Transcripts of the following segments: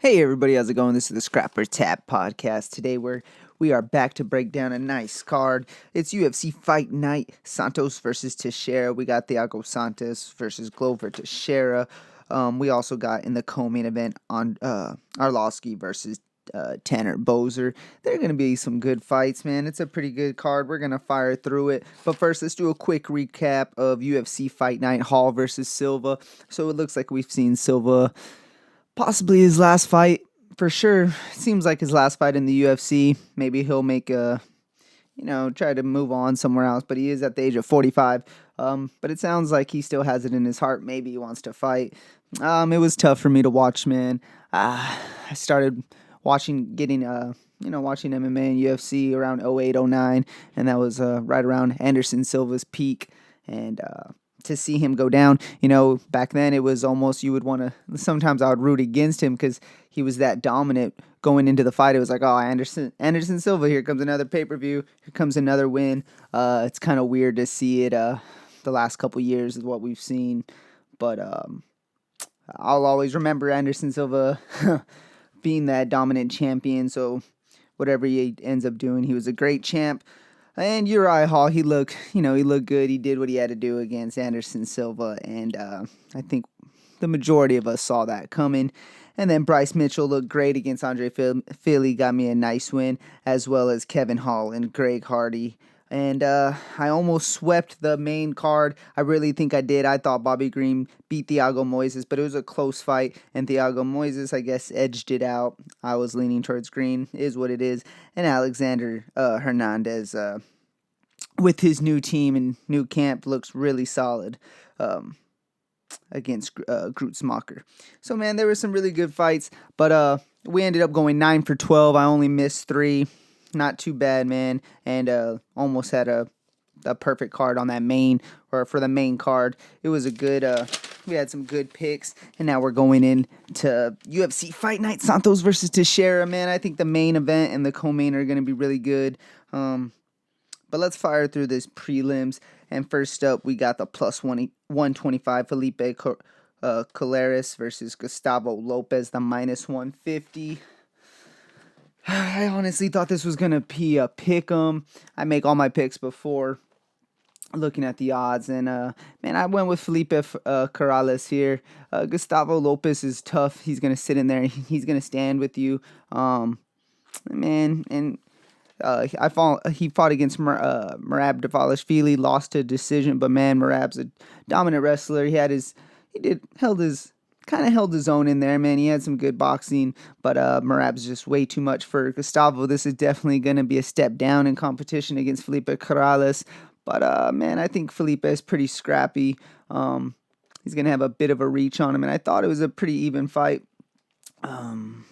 Hey everybody, how's it going? This is the Scrapper Tap podcast. Today we are back to break down a nice card. It's UFC Fight Night, Santos versus Teixeira. We got Thiago Santos versus Glover Teixeira. We also got in the co-main event on Arlovski versus Tanner Boser. There are going to be some good fights, man. It's a pretty good card. We're going to fire through it. But first, let's do a quick recap of UFC Fight Night, Hall versus Silva. So it looks like we've seen Silva possibly his last fight, for sure. It seems like his last fight in the UFC. Maybe he'll make try to move on somewhere else. But he is at the age of 45. But it sounds like he still has it in his heart. Maybe he wants to fight. It was tough for me to watch, man. I started watching MMA and UFC around 08, 09. And that was right around Anderson Silva's peak. And to see him go down, back then it was almost you would want to. Sometimes I would root against him because he was that dominant going into the fight. It was like, oh, Anderson Silva, here comes another pay-per-view, here comes another win. It's kind of weird to see it. The last couple years is what we've seen, but I'll always remember Anderson Silva being that dominant champion. So whatever he ends up doing, he was a great champ. And Uriah Hall, he looked good. He did what he had to do against Anderson Silva, and I think the majority of us saw that coming. And then Bryce Mitchell looked great against Andre Philly, got me a nice win, as well as Kevin Hall and Greg Hardy. And I almost swept the main card. I really think I did. I thought Bobby Green beat Thiago Moises, but it was a close fight. And Thiago Moises, I guess, edged it out. I was leaning towards Green, is what it is. And Alexander Hernandez, with his new team and new camp, looks really solid against Grutzmacher. So, man, there were some really good fights. But we ended up going 9 for 12. I only missed 3. Not too bad, man, and almost had a perfect card on that for the main card. It was a good, we had some good picks, and now we're going into UFC Fight Night, Santos versus Teixeira, man. I think the main event and the co-main are going to be really good, but let's fire through this prelims, and first up, we got the plus 125 Felipe Colares versus Gustavo Lopez, the minus 150. I honestly thought this was going to be a pick 'em. I make all my picks before looking at the odds. And, man, I went with Felipe Colares here. Gustavo Lopez is tough. He's going to sit in there. He's going to stand with you. Man, and he fought against Merab Dvalishvili, lost to decision. But, man, Merab's a dominant wrestler. Held his own in there, man. He had some good boxing, but Merab's just way too much for Gustavo. This is definitely going to be a step down in competition against Felipe Colares. But, man, I think Felipe is pretty scrappy. He's going to have a bit of a reach on him, and I thought it was a pretty even fight. Felipe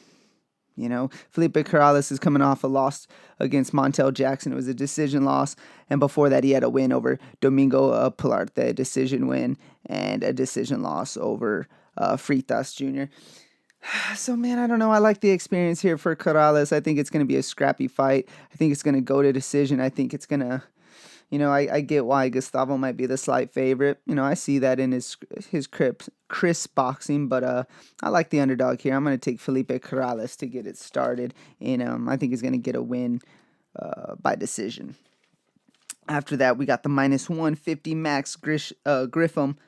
Colares is coming off a loss against Montel Jackson. It was a decision loss, and before that he had a win over Domingo Pilarte, a decision win, and a decision loss over Freitas Jr. So, man, I don't know. I like the experience here for Colares. I think it's going to be a scrappy fight. I think it's going to go to decision. I think it's going to, I get why Gustavo might be the slight favorite. I see that in his crisp boxing, but I like the underdog here. I'm going to take Felipe Colares to get it started, and I think he's going to get a win by decision. After that, we got the minus 150 Griffin.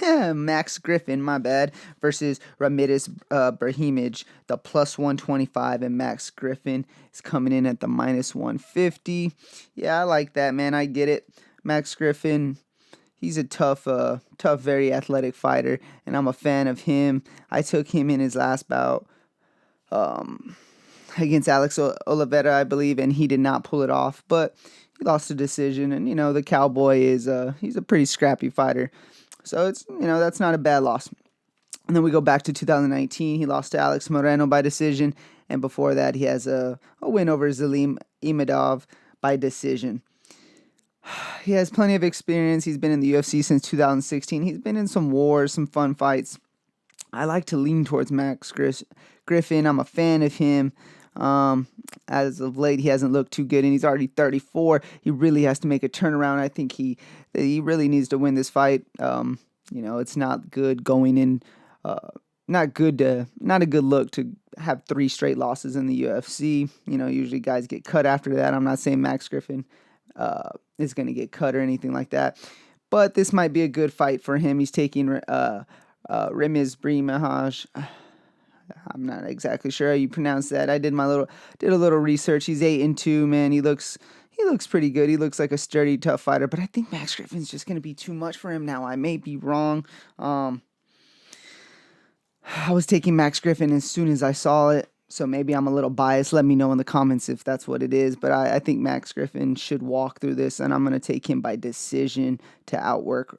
Max Griffin, my bad, versus Ramirez Brahimaj, the plus 125, and Max Griffin is coming in at the minus 150. Yeah, I like that, man. I get it. Max Griffin, he's a tough, very athletic fighter, and I'm a fan of him. I took him in his last bout against Alex Oliveira, I believe, and he did not pull it off, but he lost a decision, and, the Cowboy he's a pretty scrappy fighter. So it's, that's not a bad loss. And then we go back to 2019. He lost to Alex Moreno by decision. And before that, he has a win over Zalim Imedov by decision. He has plenty of experience. He's been in the UFC since 2016. He's been in some wars, some fun fights. I like to lean towards Max Griffin. I'm a fan of him. As of late, he hasn't looked too good, and he's already 34. He really has to make a turnaround. I think he really needs to win this fight. It's not good going in not a good look to have 3 straight losses in the UFC. Usually guys get cut after that. I'm not saying Max Griffin is going to get cut or anything like that, but this might be a good fight for him. He's taking Remiz Brahimaj. I'm not exactly sure how you pronounce that. I did a little research. He's 8-2, man. He looks pretty good. He looks like a sturdy, tough fighter. But I think Max Griffin's just gonna be too much for him now. I may be wrong. I was taking Max Griffin as soon as I saw it, so maybe I'm a little biased. Let me know in the comments if that's what it is. But I think Max Griffin should walk through this, and I'm gonna take him by decision to outwork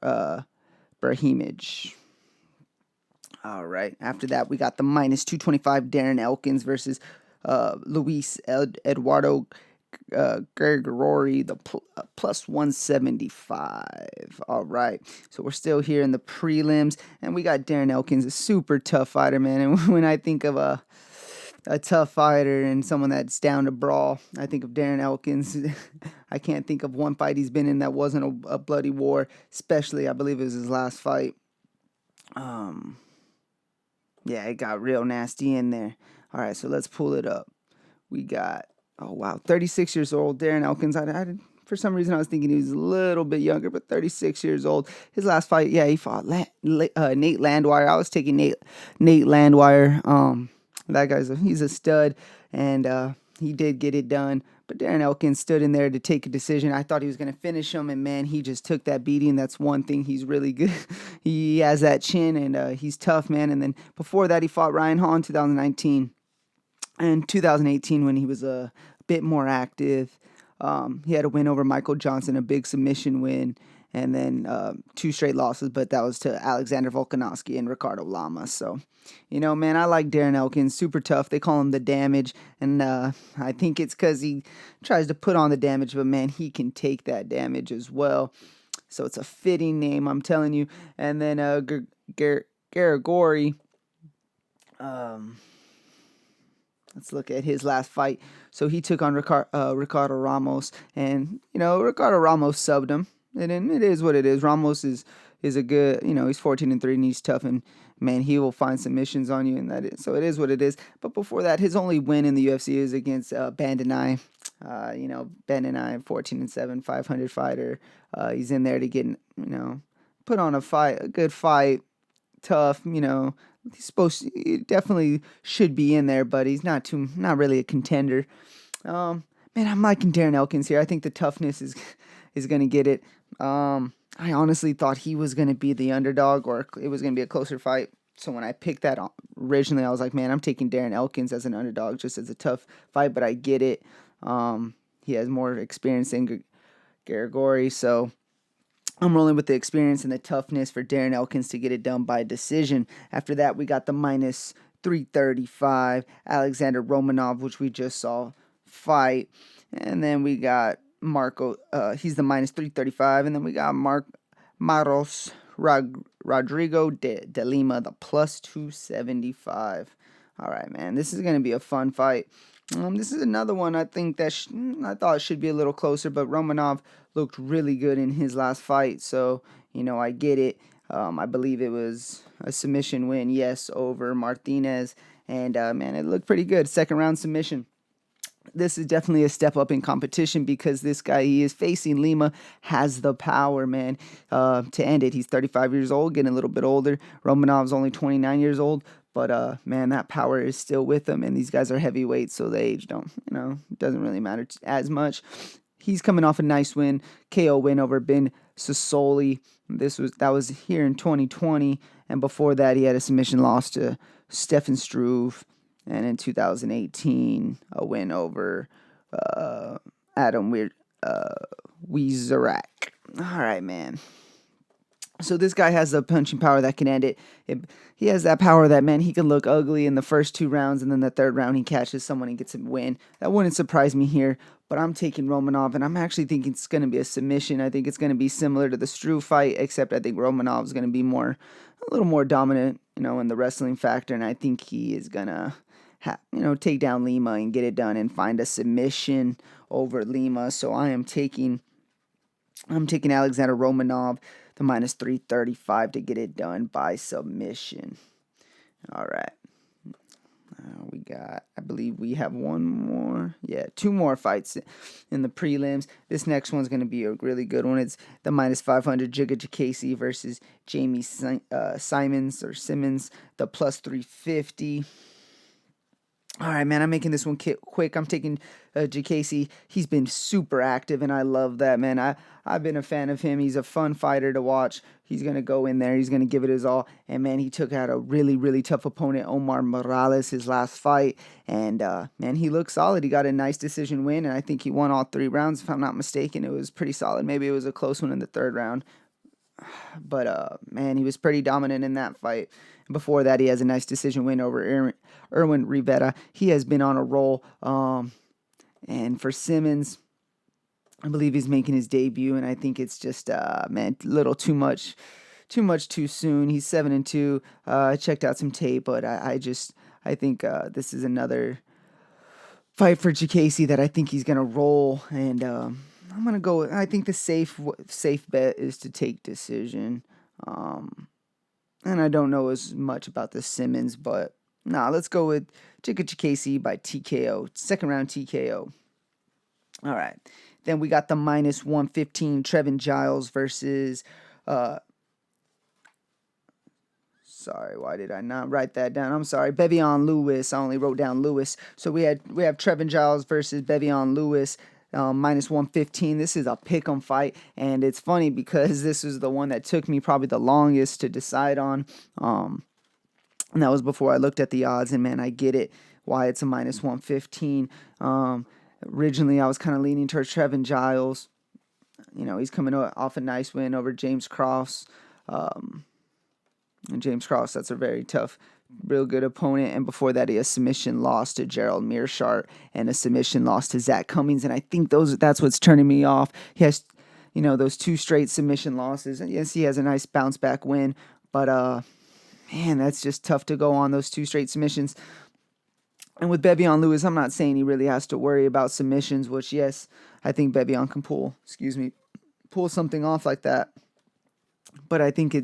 Brahimaj. All right. After that, we got the minus 225 Darren Elkins versus Luis Eduardo Gargorri, the plus 175. All right. So we're still here in the prelims, and we got Darren Elkins, a super tough fighter, man. And when I think of a tough fighter and someone that's down to brawl, I think of Darren Elkins. I can't think of one fight he's been in that wasn't a bloody war, especially I believe it was his last fight. Yeah, it got real nasty in there. All right, so let's pull it up. We got, 36 years old, Darren Elkins. For some reason, I was thinking he was a little bit younger, but 36 years old. His last fight, he fought Nate Landwehr. I was taking Nate Landwehr. That he's a stud, and he did get it done. But Darren Elkins stood in there to take a decision. I thought he was going to finish him, and man, he just took that beating. That's one thing he's really good. He has that chin, and he's tough, man. And then before that, he fought Ryan Hall in 2019. And 2018, when he was a bit more active, he had a win over Michael Johnson, a big submission win, and then 2 straight losses, but that was to Alexander Volkanovski and Ricardo Lima. So, man, I like Darren Elkins, super tough. They call him the Damage, and I think it's because he tries to put on the damage, but man, he can take that damage as well. So it's a fitting name, I'm telling you. And then Gargorri, let's look at his last fight. So he took on Ricardo Ramos, and Ricardo Ramos subbed him. And it is what it is. Ramos is a good, he's 14-3 and he's tough, and man, he will find submissions on you, and so it is what it is. But before that, his only win in the UFC is against Bandonai. Bandonai, 14-7, 500 fighter. He's in there to get, put on a good fight, tough, he definitely should be in there, but he's not really a contender. Man, I'm liking Darren Elkins here. I think the toughness is going to get it. I honestly thought he was going to be the underdog, or it was going to be a closer fight. So when I picked that originally, I was like, man, I'm taking Darren Elkins as an underdog just as a tough fight, but I get it. He has more experience than Gargorri, so I'm rolling with the experience and the toughness for Darren Elkins to get it done by decision. After that, we got the minus 335 Alexander Romonov, which we just saw fight. And then we got Marco, he's the minus 335. And then we got Maros Rodrigo de Lima, the plus 275. All right, man, this is going to be a fun fight. This is another one I think that I thought should be a little closer, but Romanov looked really good in his last fight, so, I get it. I believe it was a submission win, yes, over Martinez, and, man, it looked pretty good. Second round submission. This is definitely a step up in competition because this guy he is facing, Lima, has the power, man, to end it. He's 35 years old, getting a little bit older. Romanov's only 29 years old. But, man, that power is still with them, and these guys are heavyweights, so the age doesn't really matter as much. He's coming off a nice win, KO win over Ben Sassoli. That was here in 2020, and before that, he had a submission loss to Stefan Struve, and in 2018, a win over Adam Wieserak. All right, man. So this guy has the punching power that can end it. He has that power that, man, he can look ugly in the first 2 rounds, and then the third round he catches someone and gets a win. That wouldn't surprise me here, but I'm taking Romanov, and I'm actually thinking it's going to be a submission. I think it's going to be similar to the Struve fight, except I think Romanov is going to be a little more dominant, in the wrestling factor, and I think he is going to take down Lima and get it done and find a submission over Lima. So I'm taking Alexander Romanov, the minus 335 to get it done by submission. All right. We got, I believe we have one more. Yeah, two more fights in the prelims. This next one's going to be a really good one. It's the minus 500 Chikadze versus Jamie Simmons, the plus 350. All right, man, I'm making this one quick. I'm taking Chikadze. He's been super active, and I love that, man. I've been a fan of him. He's a fun fighter to watch. He's going to go in there. He's going to give it his all. And, man, he took out a really, really tough opponent, Omar Morales, his last fight. And, man, he looked solid. He got a nice decision win, and I think he won all 3 rounds, if I'm not mistaken. It was pretty solid. Maybe it was a close one in the 3rd round. But, man, he was pretty dominant in that fight. Before that, he has a nice decision win over Erwin Rivera. He has been on a roll. And for Simmons, I believe he's making his debut, and I think it's just, man, a little too much too soon. He's 7-2. I checked out some tape, but I think this is another fight for Chikadze that I think he's gonna roll, and I'm gonna go. I think the safe bet is to take decision. And I don't know as much about the Simmons, but let's go with Chikadze by TKO, 2nd round TKO. All right. Then we got the minus 115 Trevin Giles versus. Sorry, why did I not write that down? I'm sorry, Bevion Lewis. I only wrote down Lewis. So we have Trevin Giles versus Bevion Lewis. Minus 115. This is a pick'em fight, and it's funny because this is the one that took me probably the longest to decide on. And that was before I looked at the odds, and man, I get it why it's a minus 115. Originally, I was kind of leaning towards Trevin Giles. You know, he's coming off a nice win over James Cross. And James Cross, that's a very tough, real good opponent. And before that, he has submission loss to Gerald Mearshart and a submission loss to Zach Cummings. And I think that's what's turning me off. He has, those 2 straight submission losses. And yes, he has a nice bounce back win. But, man, that's just tough to go on those 2 straight submissions. And with Bevion Lewis, I'm not saying he really has to worry about submissions, which, yes, I think Bevion can pull something off like that. But I think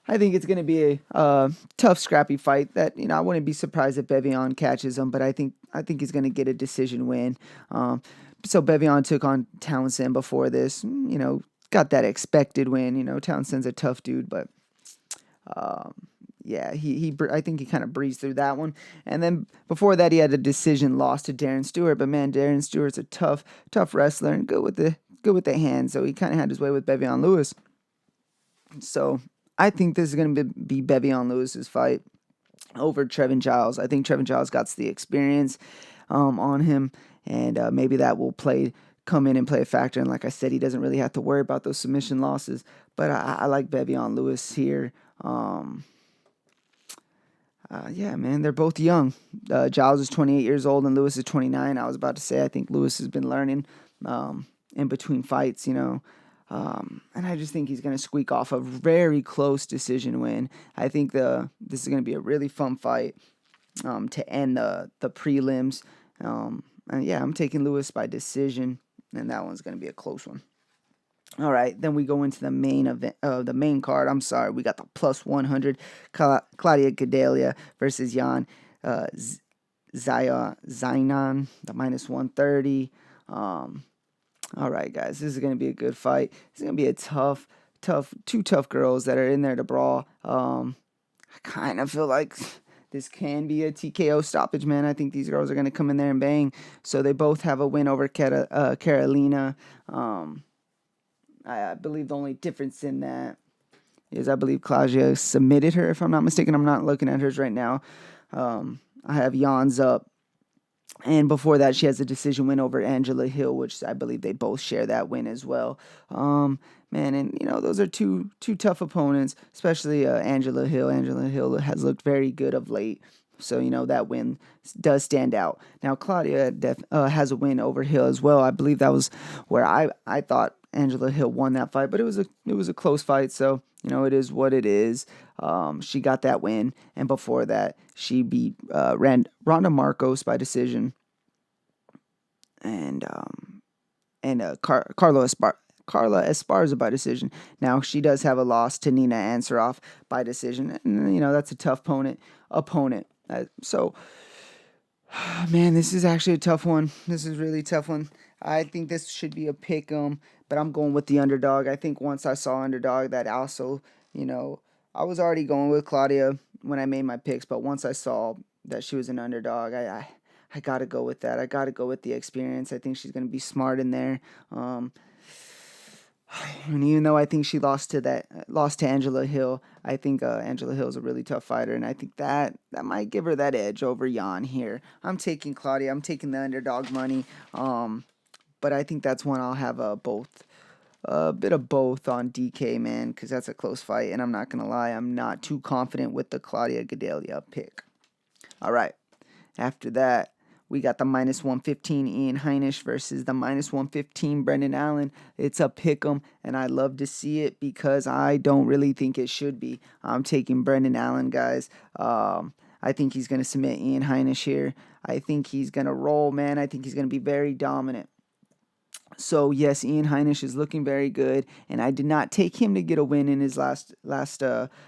I think it's going to be a tough, scrappy fight that, I wouldn't be surprised if Bevion catches him, but I think he's going to get a decision win. So Bevion took on Townsend before this, got that expected win. Townsend's a tough dude, but yeah, I think he kind of breezed through that one. And then before that, he had a decision loss to Darren Stewart, but man, Darren Stewart's a tough wrestler and good with the hands, so he kind of had his way with Bevion Lewis. So I think this is going to be Bevion Lewis's fight over Trevin Giles. I think Trevin Giles got the experience on him, and maybe that will come in and play a factor. And like I said, he doesn't really have to worry about those submission losses. But I like Bevion Lewis here. Yeah, man, they're both young. Giles is 28 years old and Lewis is 29. I was about to say I think Lewis has been learning in between fights, and I just think he's going to squeak off a very close decision win. I think this is going to be a really fun fight to end the prelims. And yeah, I'm taking Lewis by decision, and that one's going to be a close one. All right, then we go into the main event, the main card. I'm sorry, we got the plus 100 Claudia Gadelha versus Jan Zainan, the minus 130. All right, guys, this is going to be a good fight. It's going to be a tough, 2 tough girls that are in there to brawl. I kind of feel like this can be a TKO stoppage, man. I think these girls are going to come in there and bang. So they both have a win over Carolina. I believe the only difference in that is I believe Claudia submitted her, if I'm not mistaken. I'm not looking at hers right now. I have Jan's up. And before that, she has a decision win over Angela Hill, which I believe they both share that win as well. Man, and, those are two tough opponents, especially Angela Hill. Angela Hill has looked very good of late. So, that win does stand out. Now, Claudia has a win over Hill as well. I believe that was where I thought Angela Hill won that fight, but it was a close fight. So, it is what it is. She got that win, and before that, she beat Ronda Marcos by decision, and Carlos Carla Esparza by decision. Now, she does have a loss to Nina Ansaroff by decision. And, that's a tough opponent. So, man, this is actually a tough one. This is really a tough one. I think this should be a pick 'em, but I'm going with the underdog. I think once I saw underdog, that also, I was already going with Claudia when I made my picks, but once I saw that she was an underdog, I got to go with that. I got to go with the experience. I think she's going to be smart in there. And even though I think she lost to Angela Hill, I think Angela Hill is a really tough fighter, and I think that might give her that edge over Jan here. I'm taking Claudia. I'm taking the underdog money. But I think that's one I'll have a bit of both on DK, man, because that's a close fight, and I'm not gonna lie, I'm not too confident with the Claudia Gadelha pick. All right, after that, we got the minus 115 Ian Heinisch versus the minus 115 Brendan Allen. It's a pick 'em, and I love to see it because I don't really think it should be. I'm taking Brendan Allen, guys. I think he's going to submit Ian Heinisch here. I think he's going to roll, man. I think he's going to be very dominant. So, yes, Ian Heinisch is looking very good, and I did not take him to get a win in his last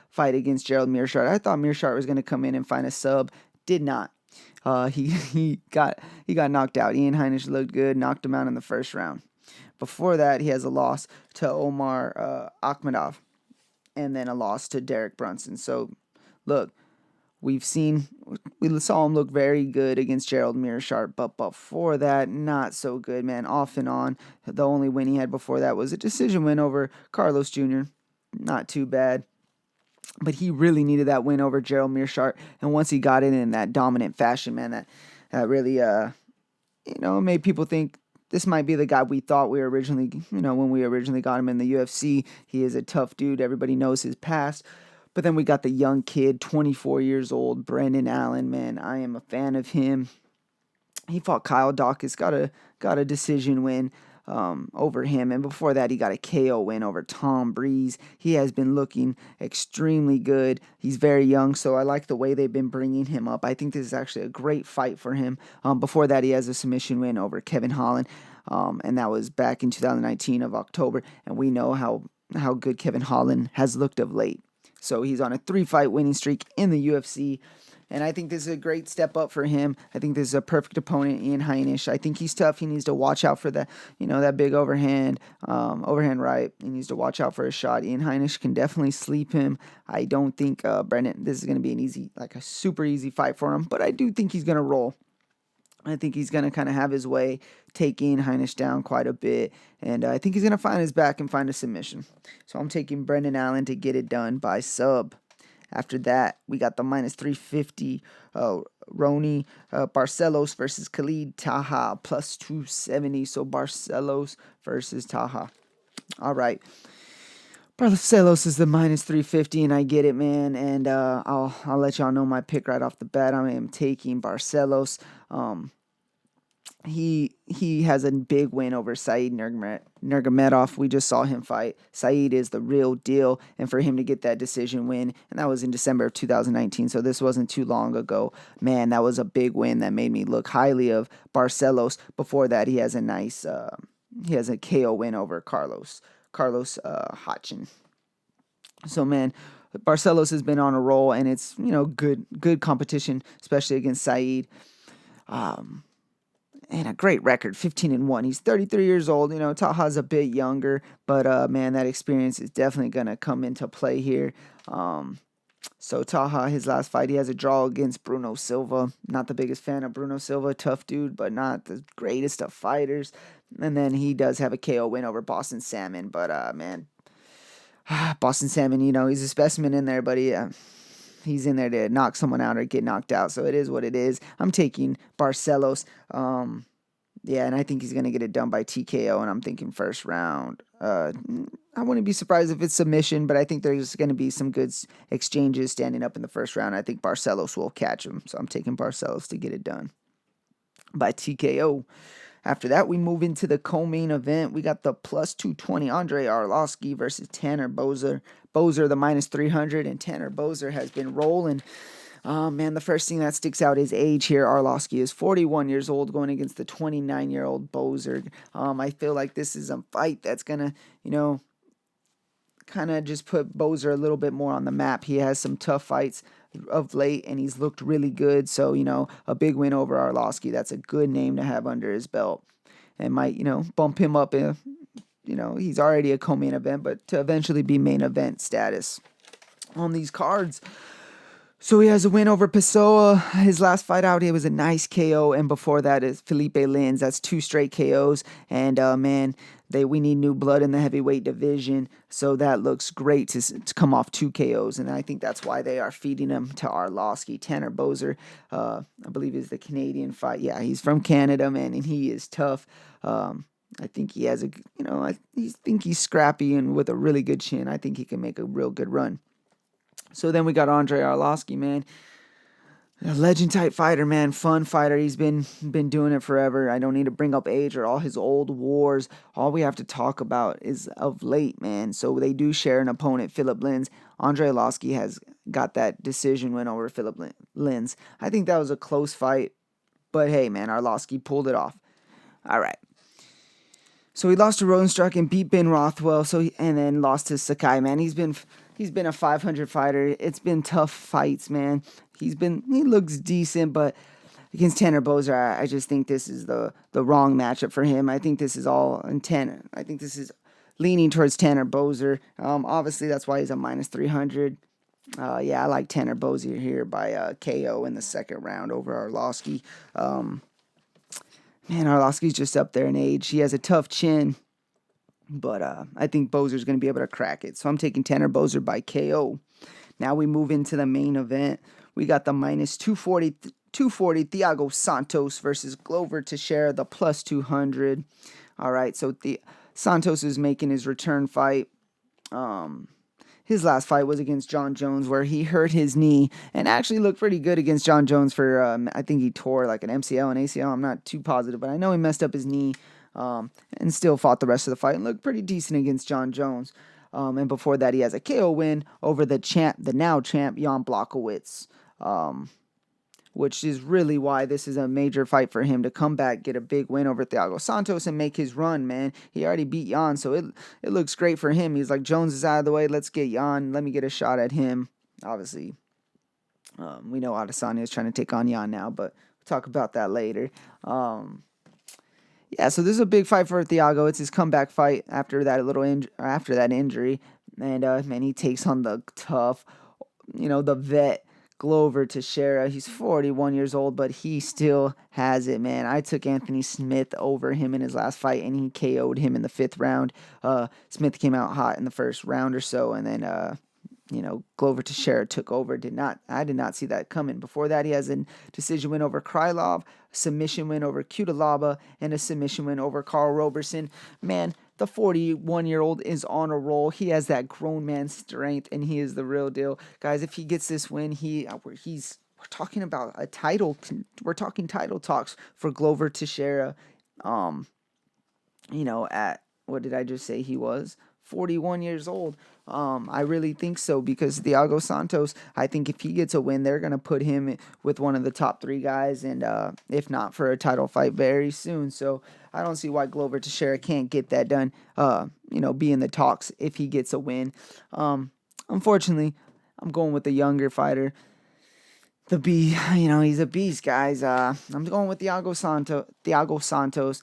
fight against Gerald Meerschaert. I thought Meerschaert was going to come in and find a sub. Did not. He got knocked out. Ian Heinisch looked good, knocked him out in the first round. Before that, he has a loss to Omar Akhmedov, and then a loss to Derek Brunson. So, look, we saw him look very good against Gerald Meerschaert, but before that, not so good, man. Off and on. The only win he had before that was a decision win over Carlos Jr. Not too bad. But he really needed that win over Gerald Meerschaert, and once he got it in that dominant fashion, man, that really, made people think this might be the guy we thought we were originally, when we originally got him in the UFC. He is a tough dude. Everybody knows his past. But then we got the young kid, 24 years old, Brendan Allen, man. I am a fan of him. He fought Kyle Dawkins, got a decision win over him. And before that, he got a KO win over Tom Breeze. He has been looking extremely good. He's very young, so I like the way they've been bringing him up. I think this is actually a great fight for him. Before that, he has a submission win over Kevin Holland, and that was back in 2019 of October. And we know how good Kevin Holland has looked of late. So he's on a 3-fight winning streak in the UFC. And I think this is a great step up for him. I think this is a perfect opponent, Ian Heinisch. I think he's tough. He needs to watch out for that big overhand right. He needs to watch out for a shot. Ian Heinisch can definitely sleep him. I don't think this is going to be a super easy fight for him. But I do think he's going to roll. I think he's going to kind of have his way, take Ian Heinisch down quite a bit, and I think he's going to find his back and find a submission. So I'm taking Brendan Allen to get it done by sub. After that, we got the minus 350 Rony Barcelos versus Khalid Taha, plus 270. So Barcelos versus Taha. All right. Barcelos is the minus 350, and I get it, man. And I'll let y'all know my pick right off the bat. I am taking Barcelos. He has a big win over Said Nurmagomedov. We just saw him fight. Said is the real deal, and for him to get that decision win, and that was in December of 2019, so this wasn't too long ago. Man, that was a big win that made me look highly of Barcelos. Before that, he has a KO win over Carlos Hotchin. So, man, Barcelos has been on a roll, and it's, good competition, especially against Said. And a great record, 15-1. He's 33 years old. Taha's a bit younger, but man, that experience is definitely going to come into play here. So Taha, his last fight, he has a draw against Bruno Silva. Not the biggest fan of Bruno Silva, tough dude, but not the greatest of fighters. And then he does have a KO win over Boston Salmon, but man, Boston Salmon, he's a specimen in there, but he's in there to knock someone out or get knocked out. So it is what it is. I'm taking Barcelos. And I think he's going to get it done by TKO, and I'm thinking first round. I wouldn't be surprised if it's submission, but I think there's going to be some good exchanges standing up in the first round. I think Barcelos will catch him, so I'm taking Barcelos to get it done by TKO. After that, we move into the co-main event. We got the plus 220 Andre Arlovski versus Tanner Boser. Boser, the minus 300, and Tanner Boser has been rolling. Man, the first thing that sticks out is age here. Arlovski is 41 years old going against the 29-year-old Boser. I feel like this is a fight that's going to, kind of just put Boser a little bit more on the map. He has some tough fights of late, and he's looked really good. So, a big win over Arlovski. That's a good name to have under his belt. And might, bump him up. He's already a co-main event, but to eventually be main event status on these cards. So he has a win over Pessoa. His last fight out, it was a nice KO. And before that is Felipe Lins. That's 2 straight KOs. And, man, we need new blood in the heavyweight division. So that looks great to come off 2 KOs. And I think that's why they are feeding him to Arlovski. Tanner Boser, I believe, is the Canadian fight. Yeah, he's from Canada, man, and he is tough. I think he has I think he's scrappy and with a really good chin. I think he can make a real good run. So then we got Andrei Arlovski, man. A legend type fighter, man. Fun fighter. He's been doing it forever. I don't need to bring up age or all his old wars. All we have to talk about is of late, man. So they do share an opponent, Philip Lins. Andrei Arlovski has got that decision win over Philip Lins. I think that was a close fight. But hey, man, Arlovski pulled it off. All right. So he lost to Rosenstruck and beat Ben Rothwell. And then lost to Sakai, man. He's been a 500 fighter. It's been tough fights, man. He looks decent, but against Tanner Boser, I just think this is the wrong matchup for him. I think this is all in Tanner. I think this is leaning towards Tanner Boser. Obviously, that's why he's a minus 300. I like Tanner Boser here by KO in the second round over Arlovski. Man, Arlovski's just up there in age. He has a tough chin. But I think Boser's going to be able to crack it. So I'm taking Tanner Boser by KO. Now we move into the main event. We got the minus 240 Thiago Santos versus Glover Teixeira, the plus 200. All right, so Santos is making his return fight. His last fight was against John Jones where he hurt his knee and actually looked pretty good against John Jones for, I think he tore like an MCL and ACL. I'm not too positive, but I know he messed up his knee. And still fought the rest of the fight and looked pretty decent against John Jones. And before that, he has a KO win over the now champ, Jan Blachowicz, which is really why this is a major fight for him to come back, get a big win over Thiago Santos, and make his run, man. He already beat Jan, so it looks great for him. He's like, Jones is out of the way. Let's get Jan. Let me get a shot at him. Obviously, we know Adesanya is trying to take on Jan now, but we'll talk about that later. Yeah, so this is a big fight for Thiago. It's his comeback fight after that injury, and man, he takes on the tough, the vet Glover Teixeira. He's 41 years old, but he still has it, man. I took Anthony Smith over him in his last fight, and he KO'd him in the 5th round. Smith came out hot in the first round or so, and then Glover Teixeira took over. I did not see that coming. Before that, he has a decision win over Krylov, a submission win over Cutelaba, and a submission win over Carl Roberson. Man, the 41-year-old is on a roll. He has that grown man strength, and he is the real deal. Guys, if he gets this win, we're talking about a title. We're talking title talks for Glover Teixeira. At, what did I just say he was? 41 years old. I really think so because Thiago Santos, I think if he gets a win, they're going to put him with one of the top 3 guys, and if not for a title fight very soon. So I don't see why Glover Teixeira can't get that done, be in the talks if he gets a win. Unfortunately, I'm going with the younger fighter. He's a beast, guys. I'm going with Thiago Santos.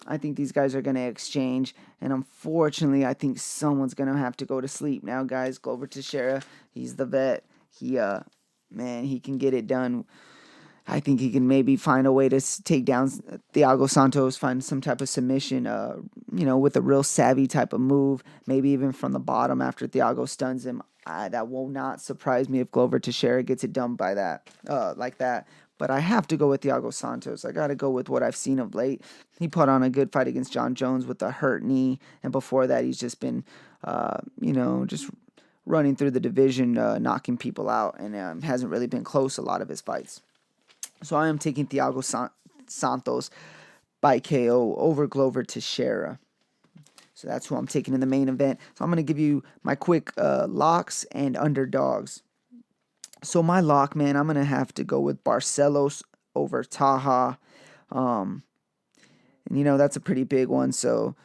I think these guys are going to exchange, and unfortunately, I think someone's going to have to go to sleep now, guys. Glover Teixeira, he's the vet. He can get it done. I think he can maybe find a way to take down Thiago Santos, find some type of submission, with a real savvy type of move, maybe even from the bottom after Thiago stuns him. That will not surprise me if Glover Teixeira gets it done by that, like that. But I have to go with Thiago Santos. I got to go with what I've seen of late. He put on a good fight against John Jones with a hurt knee. And before that, he's just been, just running through the division, knocking people out. And hasn't really been close a lot of his fights. So I am taking Thiago Santos by KO over Glover Teixeira. So that's who I'm taking in the main event. So I'm going to give you my quick locks and underdogs. So my lock, man, I'm going to have to go with Barcelos over Taha. Um, and, that's a pretty big one. So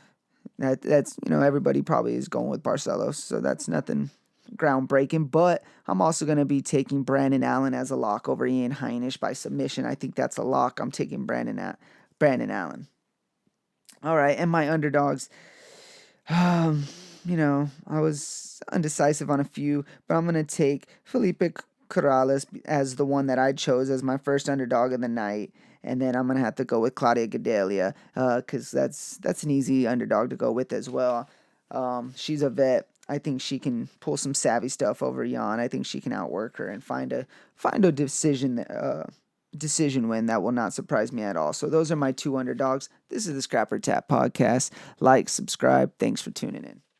that's, everybody probably is going with Barcelos. So that's nothing groundbreaking. But I'm also going to be taking Brandon Allen as a lock over Ian Heinisch by submission. I think that's a lock. I'm taking Brandon Allen. All right. And my underdogs. I was undecisive on a few, but I'm going to take Felipe Corrales as the one that I chose as my first underdog of the night. And then I'm going to have to go with Claudia Gadelha because that's an easy underdog to go with as well. She's a vet. I think she can pull some savvy stuff over Jan. I think she can outwork her and find a decision win that will not surprise me at all. So those are my two underdogs. This is the Scrapper Tap Podcast. Like, subscribe. Thanks for tuning in.